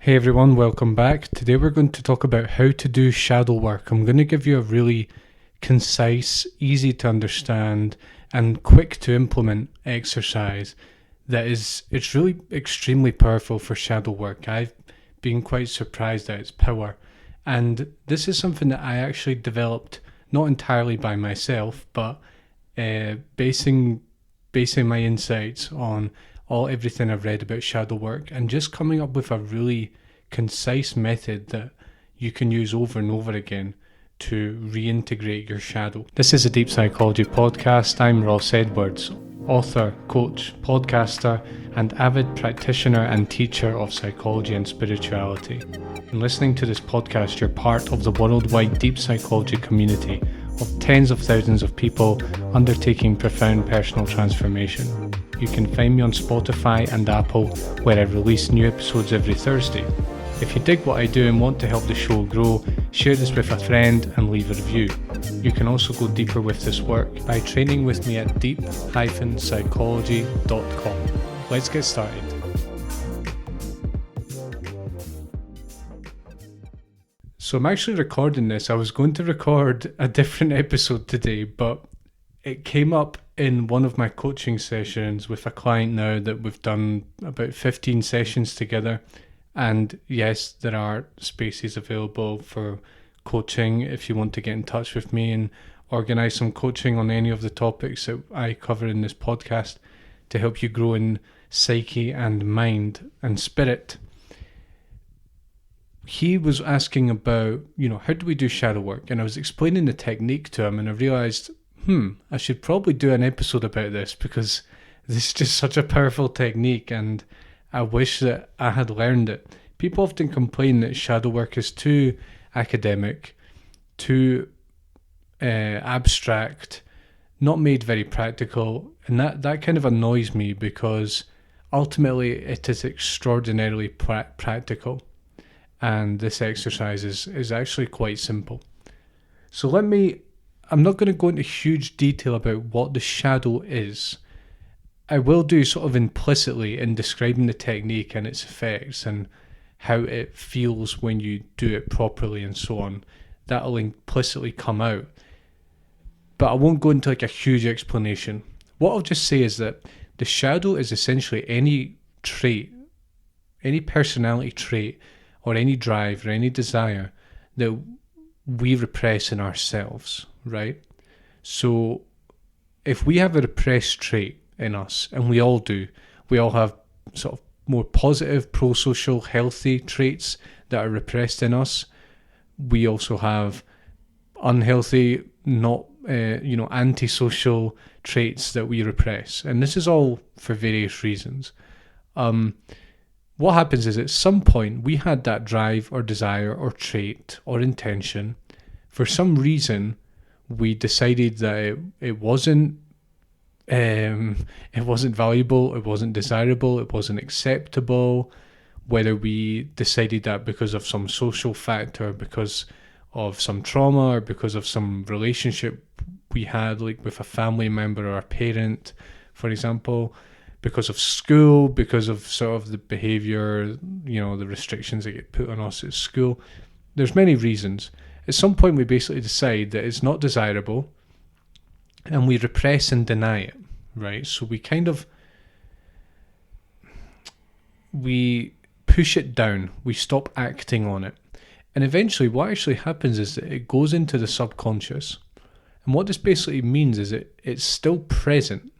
Hey everyone, welcome back. Today we're going to talk about how to do shadow work. I'm going to give you a really concise, easy to understand and quick to implement exercise it's really extremely powerful for shadow work. I've been quite surprised at its power. And this is something that I actually developed not entirely by myself, but basing my insights on everything I've read about shadow work and just coming up with a really concise method that you can use over and over again to reintegrate your shadow. This is a Deep Psychology podcast. I'm Ross Edwards, author, coach, podcaster, and avid practitioner and teacher of psychology and spirituality. In listening to this podcast, you're part of the worldwide deep psychology community of tens of thousands of people undertaking profound personal transformation. You can find me on Spotify and Apple, where I release new episodes every Thursday. If you dig what I do and want to help the show grow, share this with a friend and leave a review. You can also go deeper with this work by training with me at deep-psychology.com. Let's get started. So I'm actually recording this. I was going to record a different episode today, but it came up in one of my coaching sessions with a client now that we've done about 15 sessions together. And yes, there are spaces available for coaching if you want to get in touch with me and organise some coaching on any of the topics that I cover in this podcast to help you grow in psyche and mind and spirit. He was asking about, how do we do shadow work? And I was explaining the technique to him and I realised, I should probably do an episode about this because this is just such a powerful technique and I wish that I had learned it. People often complain that shadow work is too academic, too abstract, not made very practical, and that kind of annoys me because ultimately it is extraordinarily practical, and this exercise is actually quite simple. So I'm not going to go into huge detail about what the shadow is. I will do sort of implicitly in describing the technique and its effects and how it feels when you do it properly and so on. That'll implicitly come out. But I won't go into like a huge explanation. What I'll just say is that the shadow is essentially any trait, any personality trait or any drive or any desire that we repress in ourselves, right? So if we have a repressed trait in us, and we all do, we all have sort of more positive, pro-social, healthy traits that are repressed in us. We also have unhealthy, not antisocial traits that we repress, and this is all for various reasons. What happens is at some point we had that drive or desire or trait or intention. For some reason, we decided that it wasn't valuable, it wasn't desirable, it wasn't acceptable, whether we decided that because of some social factor, because of some trauma, or because of some relationship we had, like with a family member or a parent, for example, because of school, because of sort of the behaviour, the restrictions that get put on us at school. There's many reasons. At some point we basically decide that it's not desirable, and we repress and deny it, right? So we push it down, we stop acting on it. And eventually what actually happens is that it goes into the subconscious. And what this basically means is it's still present,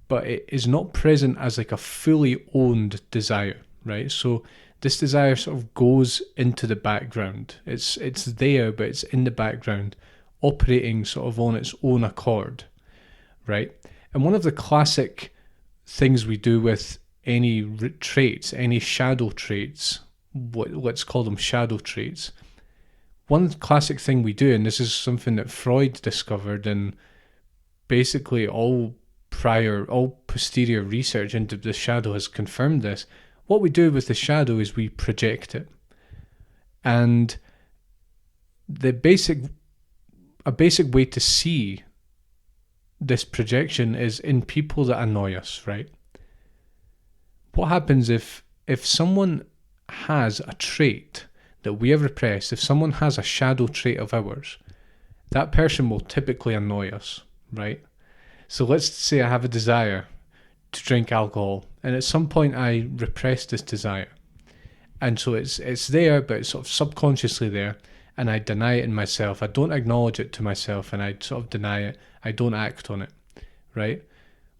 but it is not present as like a fully owned desire, right? So this desire sort of goes into the background. It's there, but it's in the background, operating sort of on its own accord, right? And one of the classic things we do with any traits, any shadow traits, let's call them shadow traits, one classic thing we do, and this is something that Freud discovered, and basically all posterior research into the shadow has confirmed this. What we do with the shadow is we project it. And a basic way to see this projection is in people that annoy us, right? What happens if someone has a trait that we have repressed, if someone has a shadow trait of ours, that person will typically annoy us, right? So let's say I have a desire to drink alcohol, and at some point I repress this desire. And so it's there, but it's sort of subconsciously there, and I deny it in myself. I don't acknowledge it to myself, and I sort of deny it. I don't act on it, right?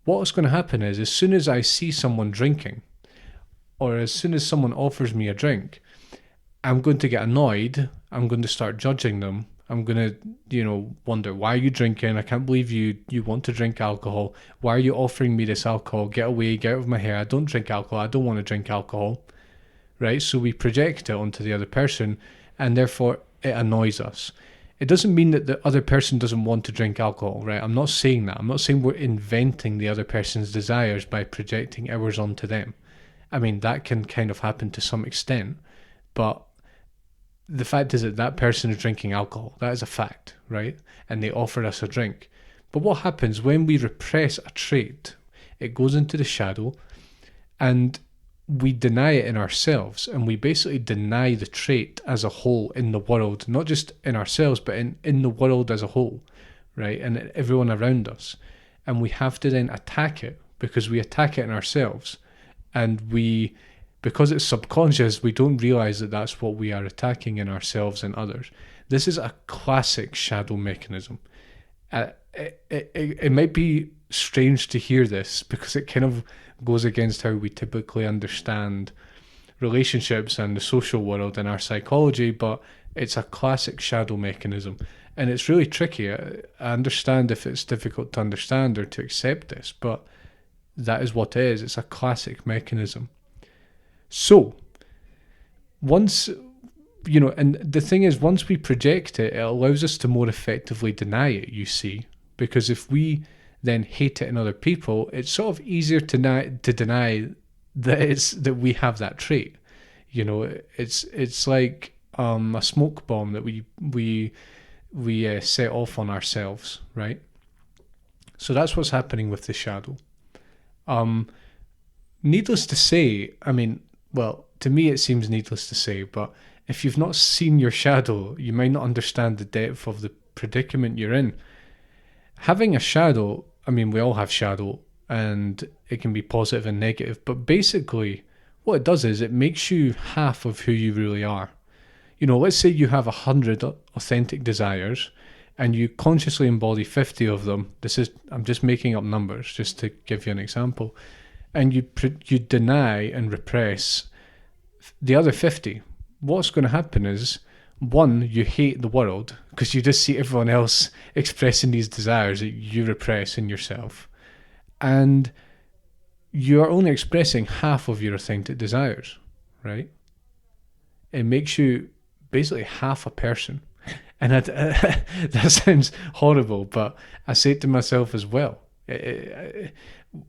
What's going to happen is, as soon as I see someone drinking, or as soon as someone offers me a drink, I'm going to get annoyed. I'm going to start judging them. I'm going to, wonder, why are you drinking? I can't believe you want to drink alcohol. Why are you offering me this alcohol? Get away, get out of my hair. I don't drink alcohol. I don't want to drink alcohol, right? So we project it onto the other person, and therefore it annoys us. It doesn't mean that the other person doesn't want to drink alcohol, right? I'm not saying that. I'm not saying we're inventing the other person's desires by projecting ours onto them. I mean, that can kind of happen to some extent, but the fact is that that person is drinking alcohol. That is a fact, right? And they offer us a drink. But what happens when we repress a trait? It goes into the shadow, and we deny it in ourselves, and we basically deny the trait as a whole in the world, not just in ourselves, but in the world as a whole, right? And everyone around us. And we have to then attack it, because we attack it in ourselves. And because it's subconscious, we don't realize that that's what we are attacking in ourselves and others. This is a classic shadow mechanism. It might be strange to hear this, because it kind of goes against how we typically understand relationships and the social world and our psychology, but it's a classic shadow mechanism. And it's really tricky. I understand if it's difficult to understand or to accept this, but that is what it is. It's a classic mechanism. So, once, and the thing is, once we project it, it allows us to more effectively deny it, you see. Because if we then hate it in other people, it's sort of easier to deny that we have that trait. It's like a smoke bomb that we set off on ourselves, right? So that's what's happening with the shadow. Needless to say, to me it seems needless to say, but if you've not seen your shadow, you might not understand the depth of the predicament you're in. Having a shadow, we all have shadow, and it can be positive and negative, but basically what it does is it makes you half of who you really are. Let's say you have 100 authentic desires, and you consciously embody 50 of them. I'm just making up numbers just to give you an example. And you deny and repress the other 50. What's going to happen is, one, you hate the world because you just see everyone else expressing these desires that you repress in yourself. And you're only expressing half of your authentic desires, right? It makes you basically half a person. And that sounds horrible, but I say it to myself as well.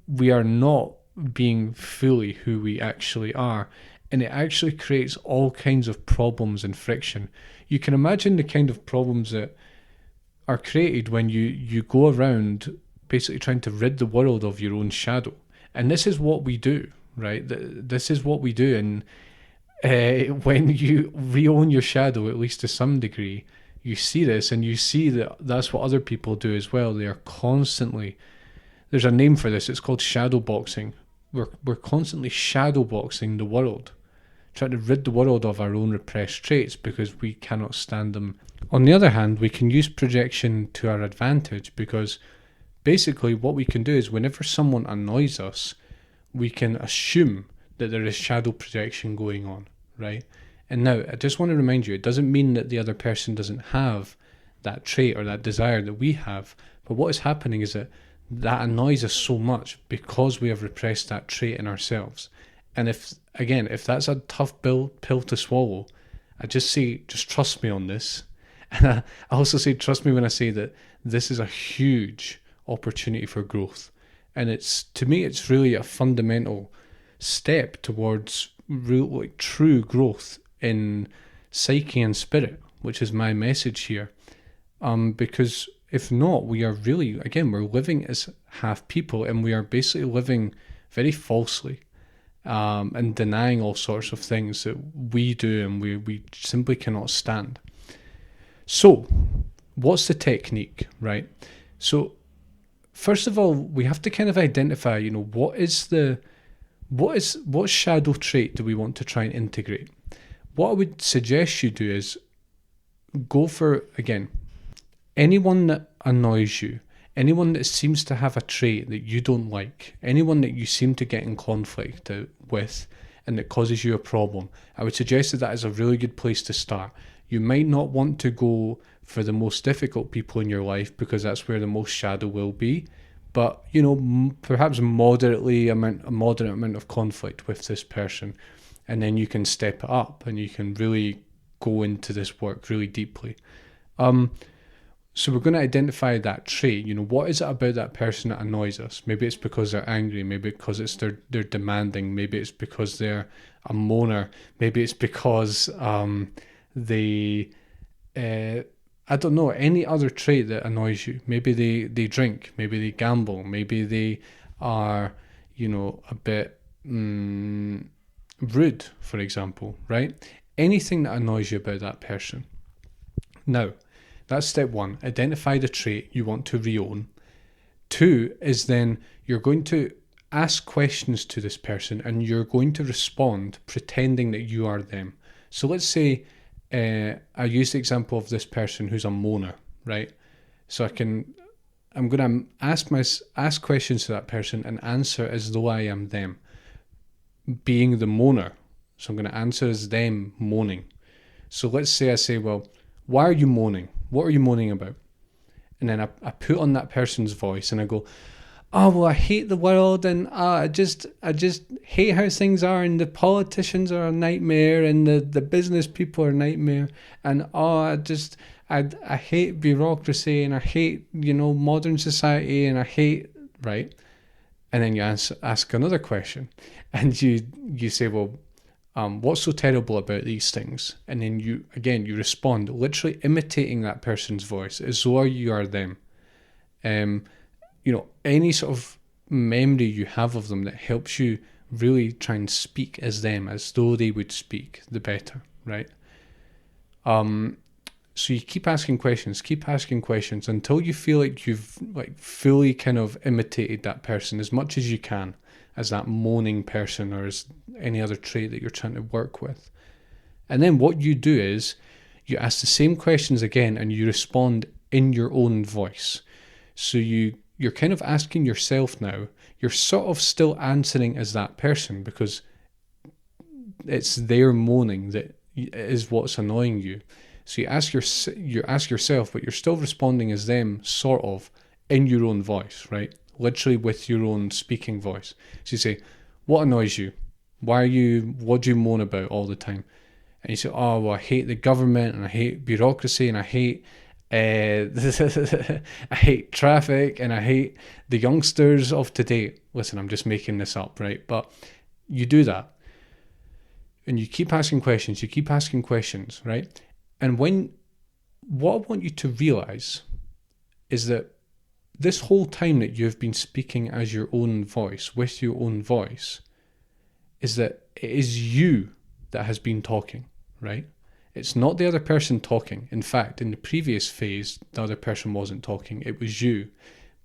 We are not being fully who we actually are, and it actually creates all kinds of problems and friction. You can imagine the kind of problems that are created when you go around basically trying to rid the world of your own shadow. And this is what we do, right? This is what we do. And when you re-own your shadow, at least to some degree, you see this, and you see that that's what other people do as well. They are constantly, there's a name for this, it's called shadow boxing. We're constantly shadow boxing the world, trying to rid the world of our own repressed traits because we cannot stand them. On the other hand, we can use projection to our advantage, because basically what we can do is, whenever someone annoys us, we can assume that there is shadow projection going on, right? And now, I just want to remind you, it doesn't mean that the other person doesn't have that trait or that desire that we have, but what is happening is that annoys us so much because we have repressed that trait in ourselves. And if that's a tough pill to swallow, I just say, just trust me on this. And I also say, trust me when I say that this is a huge opportunity for growth. And to me, it's really a fundamental step towards real, true growth in psyche and spirit, which is my message here. Because if not, we are really, again, we're living as half people, and we are basically living very falsely. and denying all sorts of things that we do and we simply cannot stand. So, what's the technique, right? So, first of all, we have to kind of identify, what shadow trait do we want to try and integrate? What I would suggest you do is go for, again, anyone that annoys you, anyone that seems to have a trait that you don't like, anyone that you seem to get in conflict with and that causes you a problem, I would suggest that is a really good place to start. You might not want to go for the most difficult people in your life because that's where the most shadow will be, but perhaps a moderate amount of conflict with this person, and then you can step it up and you can really go into this work really deeply. So we're going to identify that trait. What is it about that person that annoys us? Maybe it's because they're angry. Maybe because it's they're demanding. Maybe it's because they're a moaner. Maybe it's because they, I don't know, any other trait that annoys you. Maybe they drink. Maybe they gamble. Maybe they are, a bit rude, for example, right? Anything that annoys you about that person. Now, that's step one. Identify the trait you want to re-own. 2 is then you're going to ask questions to this person and you're going to respond pretending that you are them. So let's say I use the example of this person who's a moaner, right? So I'm going to ask questions to that person and answer as though I am them, being the moaner. So I'm going to answer as them moaning. So let's say I say, well, why are you moaning? What are you moaning about? And then I put on that person's voice and I go, oh, well, I hate the world and I just hate how things are and the politicians are a nightmare and the business people are a nightmare and I hate bureaucracy and I hate, modern society and I hate, right? And then you ask another question and you say, well, what's so terrible about these things? And then you respond, literally imitating that person's voice as though you are them. Any sort of memory you have of them that helps you really try and speak as them, as though they would speak, the better, right? So you keep asking questions until you feel like you've fully kind of imitated that person as much as you can, as that moaning person or as any other trait that you're trying to work with. And then what you do is you ask the same questions again and you respond in your own voice. So you're kind of asking yourself now, you're sort of still answering as that person because it's their moaning that is what's annoying you. So you ask yourself, but you're still responding as them, sort of, in your own voice, right? Literally with your own speaking voice. So you say, what annoys you? What do you moan about all the time? And you say, oh, well, I hate the government and I hate bureaucracy and I hate I hate traffic and I hate the youngsters of today. Listen, I'm just making this up, right? But you do that. And you keep asking questions, right? And what I want you to realize is that this whole time that you've been speaking as your own voice, with your own voice, is that it is you that has been talking, right? It's not the other person talking. In fact, in the previous phase, the other person wasn't talking. It was you,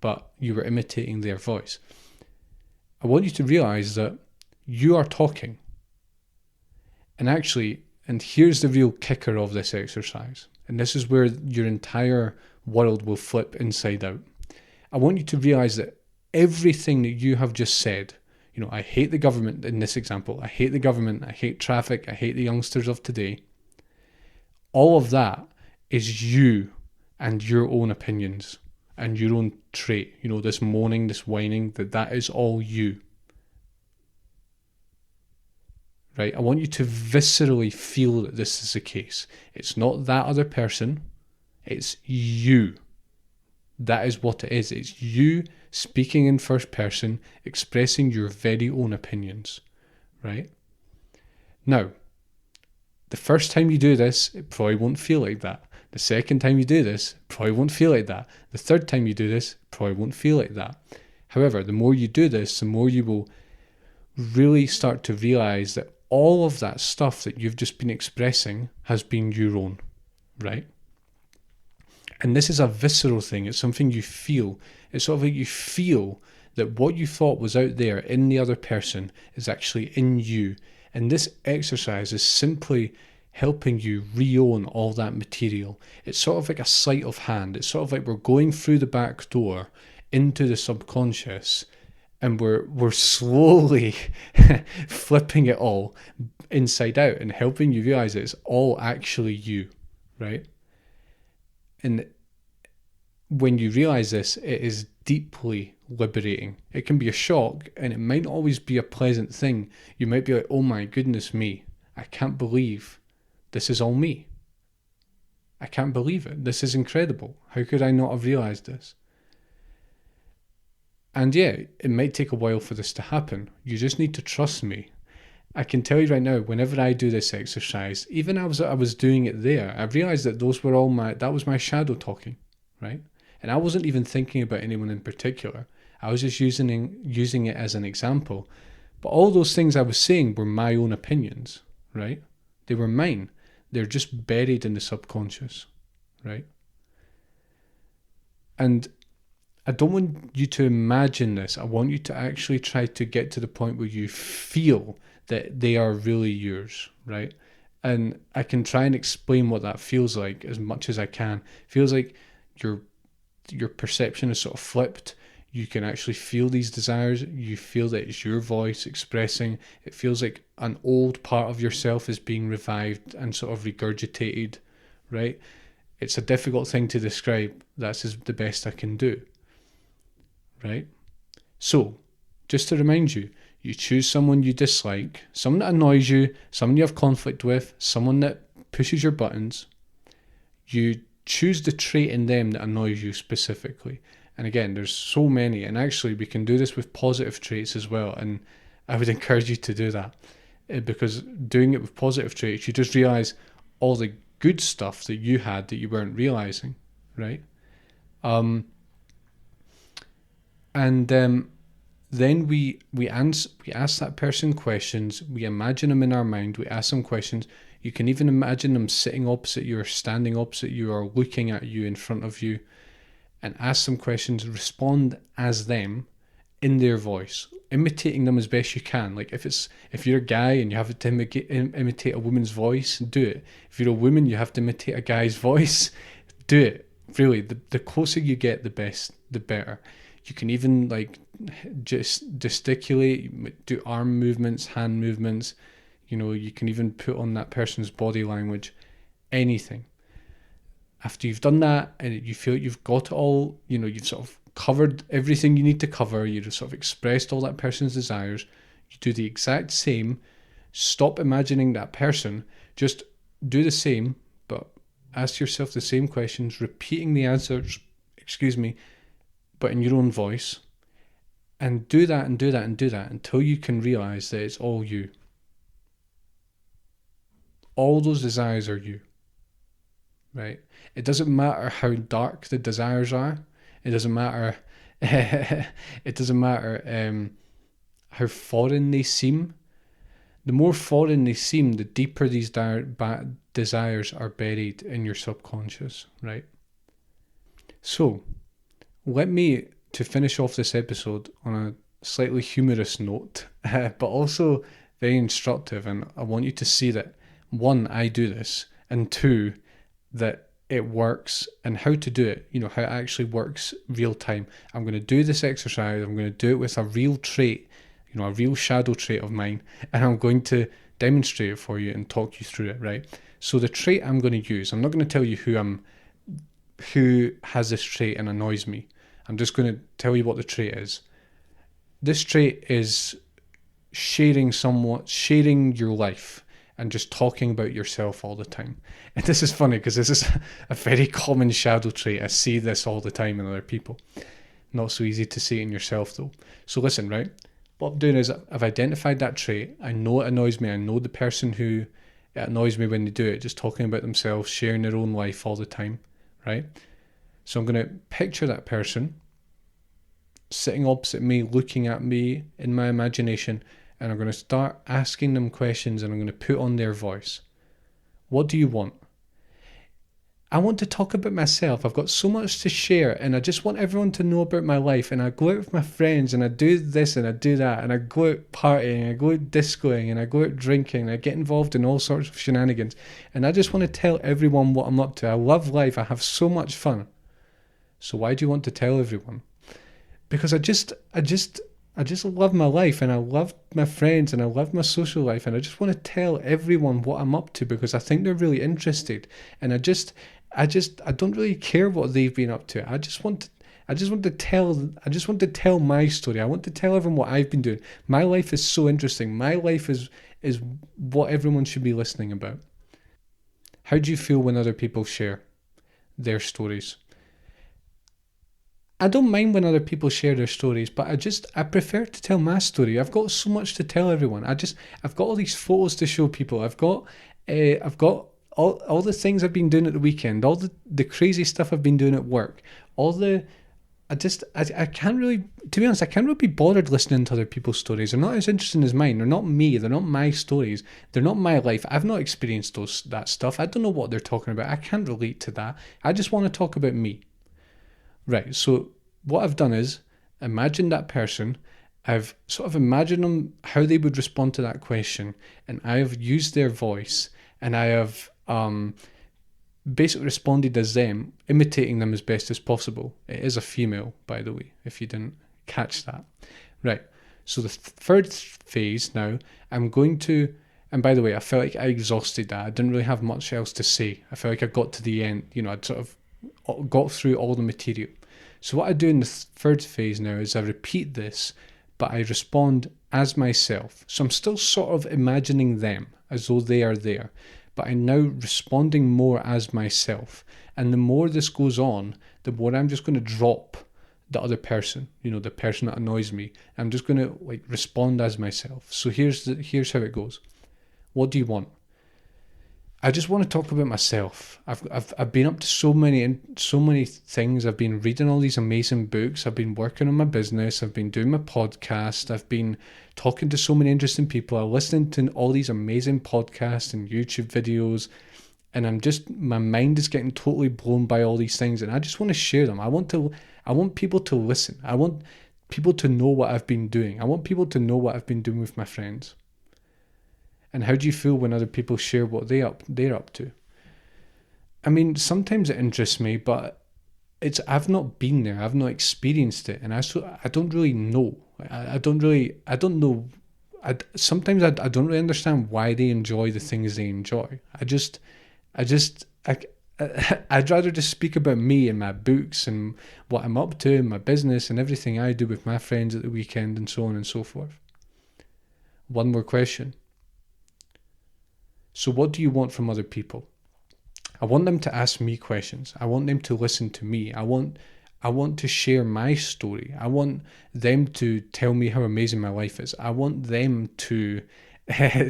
but you were imitating their voice. I want you to realize that you are talking. And here's the real kicker of this exercise. And this is where your entire world will flip inside out. I want you to realize that everything that you have just said, I hate the government in this example. I hate the government. I hate traffic. I hate the youngsters of today. All of that is you and your own opinions and your own trait. This moaning, this whining, that is all you. Right? I want you to viscerally feel that this is the case. It's not that other person. It's you. That is what it is. It's you speaking in first person, expressing your very own opinions. Right? Now, the first time you do this, it probably won't feel like that. The second time you do this, it probably won't feel like that. The third time you do this, it probably won't feel like that. However, the more you do this, the more you will really start to realize that all of that stuff that you've just been expressing has been your own, right? And this is a visceral thing. It's something you feel. It's sort of like you feel that what you thought was out there in the other person is actually in you. And this exercise is simply helping you re-own all that material. It's sort of like a sleight of hand. It's sort of like we're going through the back door into the subconscious, and we're slowly flipping it all inside out and helping you realize that it's all actually you, right? And when you realize this, it is deeply liberating. It can be a shock, and it might not always be a pleasant thing. You might be like, oh my goodness me, I can't believe this is all me. I can't believe it. This is incredible. How could I not have realized this? And yeah, it might take a while for this to happen. You just need to trust me. I can tell you right now, whenever I do this exercise, even as I was doing it there, I realized that that was my shadow talking, right? And I wasn't even thinking about anyone in particular. I was just using it as an example. But all those things I was saying were my own opinions, right? They were mine. They're just buried in the subconscious, right? And I don't want you to imagine this. I want you to actually try to get to the point where you feel that they are really yours, right? And I can try and explain what that feels like as much as I can. It feels like your perception is sort of flipped. You can actually feel these desires. You feel that it's your voice expressing. It feels like an old part of yourself is being revived and sort of regurgitated, right? It's a difficult thing to describe. That's the best I can do, right? So, just to remind you, you choose someone you dislike, someone that annoys you, someone you have conflict with, someone that pushes your buttons. You choose the trait in them that annoys you specifically. And again, there's so many, and actually we can do this with positive traits as well, and I would encourage you to do that, because doing it with positive traits, you just realize all the good stuff that you had that you weren't realizing, right? Then we ask that person questions. We imagine them in our mind. We ask them questions. You can even imagine them sitting opposite you or standing opposite you or looking at you in front of you, and ask them questions. Respond as them in their voice, imitating them as best you can. Like if you're a guy and you have to imitate a woman's voice, do it. If you're a woman, you have to imitate a guy's voice, do it. Really, the closer you get, the better. You can even just gesticulate, do arm movements, hand movements. You can even put on that person's body language, anything. After you've done that and you feel you've got it all, you've sort of covered everything you need to cover, you've sort of expressed all that person's desires, you do the exact same. Stop imagining that person. Just do the same, but ask yourself the same questions, repeating the answers, but in your own voice. And do that and do that and do that until you can realize that it's all you. All those desires are you, right? It doesn't matter how dark the desires are. It doesn't matter. It doesn't matter how foreign they seem. The more foreign they seem, the deeper these desires are buried in your subconscious, right? So, to finish off this episode on a slightly humorous note, but also very instructive, and I want you to see that, one, I do this, and two, that it works, and how to do it, how it actually works real time. I'm going to do this exercise, I'm going to do it with a real trait, a real shadow trait of mine, and I'm going to demonstrate it for you and talk you through it, right? So the trait I'm going to use, I'm not going to tell you who has this trait and annoys me. I'm just going to tell you what the trait is. This trait is sharing your life and just talking about yourself all the time. And this is funny because this is a very common shadow trait. I see this all the time in other people. Not so easy to see in yourself though. So listen, right? What I'm doing is I've identified that trait. I know it annoys me. I know the person who it annoys me when they do it, just talking about themselves, sharing their own life all the time, right? So I'm going to picture that person sitting opposite me, looking at me in my imagination, and I'm going to start asking them questions, and I'm going to put on their voice. What do you want? I want to talk about myself. I've got so much to share, and I just want everyone to know about my life. And I go out with my friends, and I do this and I do that, and I go out partying, I go out discoing, and I go out drinking, and I get involved in all sorts of shenanigans. And I just want to tell everyone what I'm up to. I love life. I have so much fun. So why do you want to tell everyone? Because I just love my life, and I love my friends, and I love my social life, and I just want to tell everyone what I'm up to because I think they're really interested. And I don't really care what they've been up to. I just want to tell my story. I want to tell everyone what I've been doing. My life is so interesting. My life is what everyone should be listening about. How do you feel when other people share their stories? I don't mind when other people share their stories, but I prefer to tell my story. I've got so much to tell everyone. I've got all these photos to show people. I've got all the things I've been doing at the weekend, all the crazy stuff I've been doing at work, I can't really, to be honest, I can't really be bothered listening to other people's stories. They're not as interesting as mine. They're not me. They're not my stories. They're not my life. I've not experienced that stuff. I don't know what they're talking about. I can't relate to that. I just want to talk about me. Right, so what I've done is imagine that person. I've sort of imagined them, how they would respond to that question, and I have used their voice, and I have basically responded as them, imitating them as best as possible. It is a female, by the way, if you didn't catch that. Right, so the third phase now, I'm going to, and by the way, I felt like I exhausted that. I didn't really have much else to say. I felt like I got to the end, I'd sort of got through all the material. So what I do in the third phase now is I repeat this, but I respond as myself. So I'm still sort of imagining them as though they are there, but I'm now responding more as myself. And the more this goes on, the more I'm just going to drop the other person, the person that annoys me. I'm just going to respond as myself. So here's how it goes. What do you want? I just want to talk about myself. I've been up to so many things. I've been reading all these amazing books. I've been working on my business. I've been doing my podcast. I've been talking to so many interesting people. I'm listening to all these amazing podcasts and YouTube videos, and my mind is getting totally blown by all these things, and I just want to share them. I want people to listen. I want people to know what I've been doing. I want people to know what I've been doing with my friends. And how do you feel when other people share what they're up to? I mean, sometimes it interests me, but I've not been there. I've not experienced it, and I don't really know. I don't know. Sometimes I don't really understand why they enjoy the things they enjoy. I'd rather just speak about me and my books and what I'm up to and my business and everything I do with my friends at the weekend and so on and so forth. One more question. So what do you want from other people? I want them to ask me questions. I want them to listen to me. I want to share my story. I want them to tell me how amazing my life is. I want them to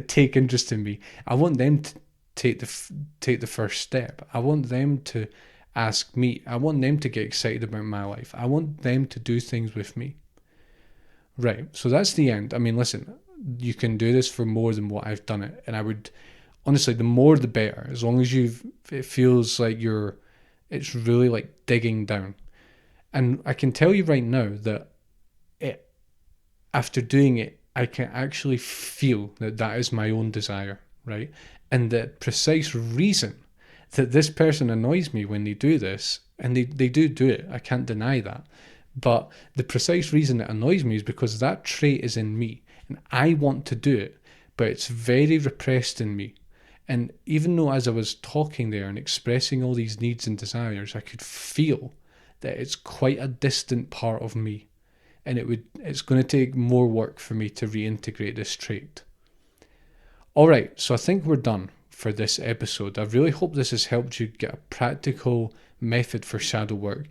take interest in me. I want them to take the first step. I want them to ask me. I want them to get excited about my life. I want them to do things with me. Right, so that's the end. I mean, listen, you can do this for more than what I've done it, and I would... Honestly, the more the better, as long as it feels like it's really like digging down. And I can tell you right now that after doing it, I can actually feel that is my own desire, right? And the precise reason that this person annoys me when they do this, and they do it, I can't deny that. But the precise reason it annoys me is because that trait is in me, and I want to do it, but it's very repressed in me. And even though as I was talking there and expressing all these needs and desires, I could feel that it's quite a distant part of me. And it's going to take more work for me to reintegrate this trait. All right, so I think we're done for this episode. I really hope this has helped you get a practical method for shadow work.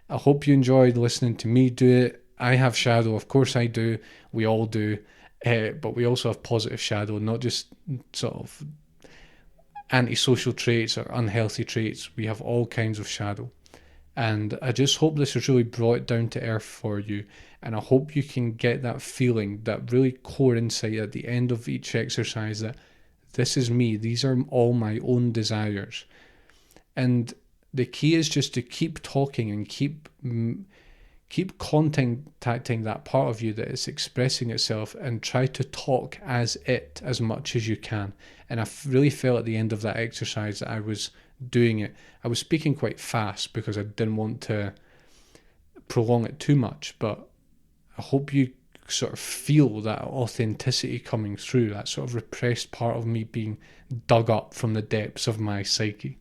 I hope you enjoyed listening to me do it. I have shadow, of course I do. We all do. But we also have positive shadow, not just sort of antisocial traits or unhealthy traits. We have all kinds of shadow, And I just hope this has really brought it down to earth for you. And I hope you can get that feeling, that really core insight at the end of each exercise that this is me. These are all my own desires. And the key is just to keep talking and keep contacting that part of you that is expressing itself, and try to talk as it as much as you can. And I really felt at the end of that exercise that I was doing it. I was speaking quite fast because I didn't want to prolong it too much, but I hope you sort of feel that authenticity coming through, that sort of repressed part of me being dug up from the depths of my psyche.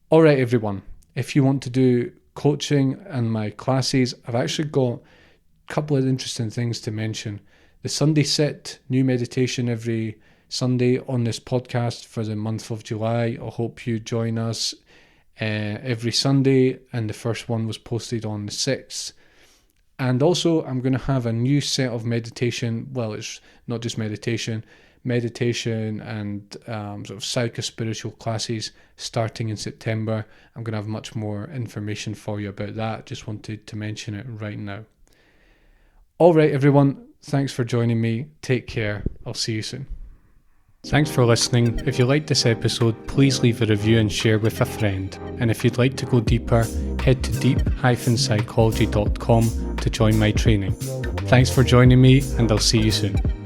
All right, everyone, if you want to do coaching and my classes, I've actually got a couple of interesting things to mention. The Sunday Sit, new meditation every Sunday on this podcast for the month of July. I hope you join us every Sunday, and the first one was posted on the 6th. And also I'm going to have a new set of meditation. Well, it's not just meditation and sort of psycho-spiritual classes starting in September. I'm going to have much more information for you about that. Just wanted to mention it right now. All right, everyone. Thanks for joining me. Take care. I'll see you soon. Thanks for listening. If you liked this episode, please leave a review and share with a friend. And if you'd like to go deeper, head to deep-psychology.com to join my training. Thanks for joining me, and I'll see you soon.